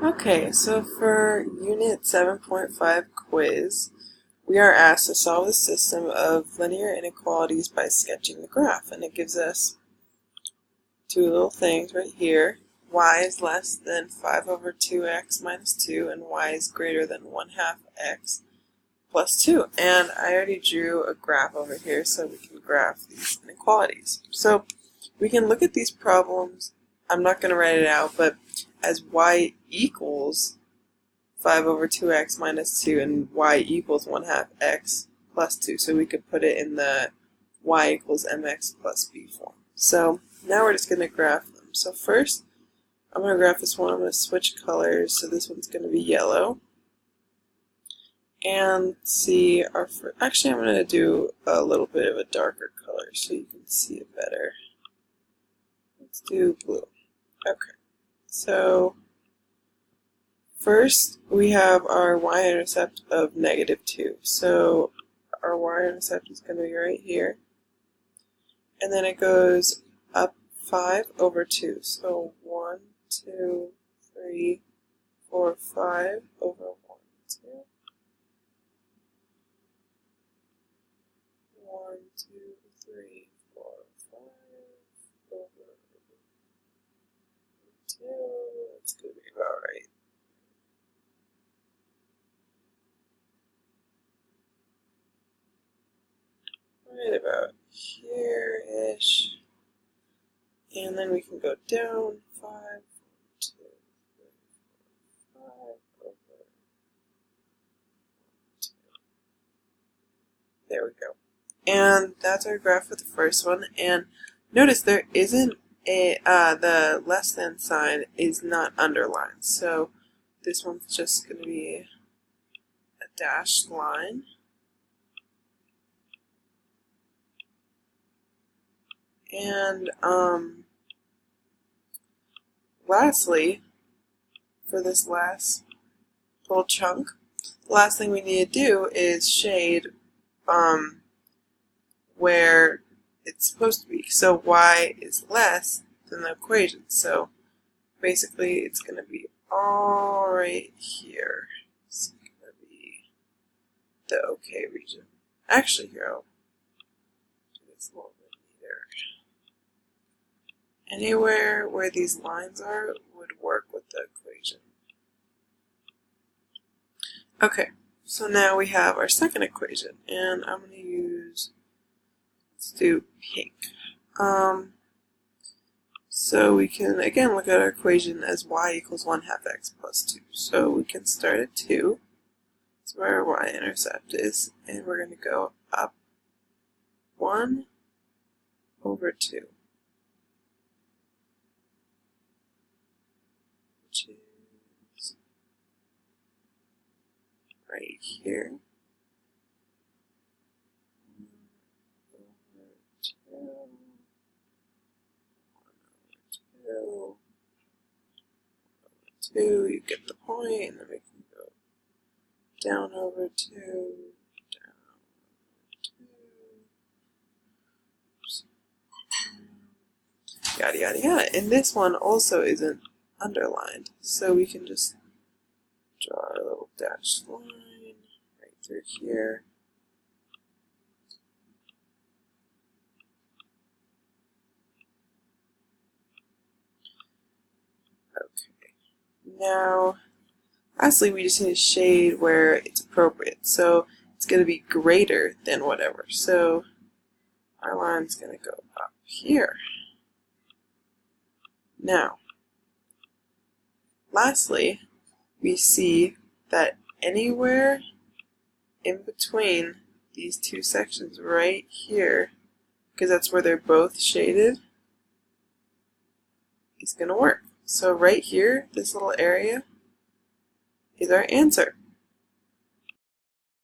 Okay, so for Unit 7.5 quiz, we are asked to solve the system of linear inequalities by sketching the graph, and it gives us two little things right here. Y is less than 5 over 2x minus 2, and y is greater than 1/2 x plus 2. And I already drew a graph over here so we can graph these inequalities. So we can look at these problems. I'm not going to write it out, but as y equals 5 over 2x minus 2 and y equals 1/2 x plus 2. So we could put it in the y equals mx plus b form. So now we're just going to graph them. So first, I'm going to graph this one. I'm going to switch colors. So this one's going to be yellow. And see our actually I'm going to do a little bit of a darker color so you can see it better. Let's do blue. Okay. So first we have our y-intercept of -2. So our y-intercept is going to be right here. And then it goes up 5 over 2. So 1, 2, 3, 4, 5 over 1, 2. 1, 2, 3, 4, 5 over 2. That's going to be about right. Right about here-ish. And then we can go down 5, 2, 3, 4, 5 over 2. There we go. And that's our graph for the first one. And notice there isn't a, the less than sign is not underlined. So this one's just going to be a dashed line. And lastly, for this last little chunk, the last thing we need to do is shade where it's supposed to be. So y is less than the equation. So basically it's going to be all right here. It's going to be the OK region. Actually, here I'll do this a little bit neater. Anywhere where these lines are would work with the equation. Okay, so now we have our second equation, and I'm going to use, let's do pink. So we can again look at our equation as y equals 1/2 x plus 2. So we can start at 2. That's where our y-intercept is, and we're going to go up 1 over 2. Which is right here. 1 over 2. 1 over 2. You get the point, and then we can go down over 2, down over 2, yada yada yada. And this one also isn't underlined, so we can just draw a little dashed line right through here. Okay. Now, lastly, we just need to shade where it's appropriate. So it's going to be greater than whatever. So our line's going to go up here. Now, lastly, we see that anywhere in between these two sections right here, because that's where they're both shaded, is going to work. So right here, this little area is our answer.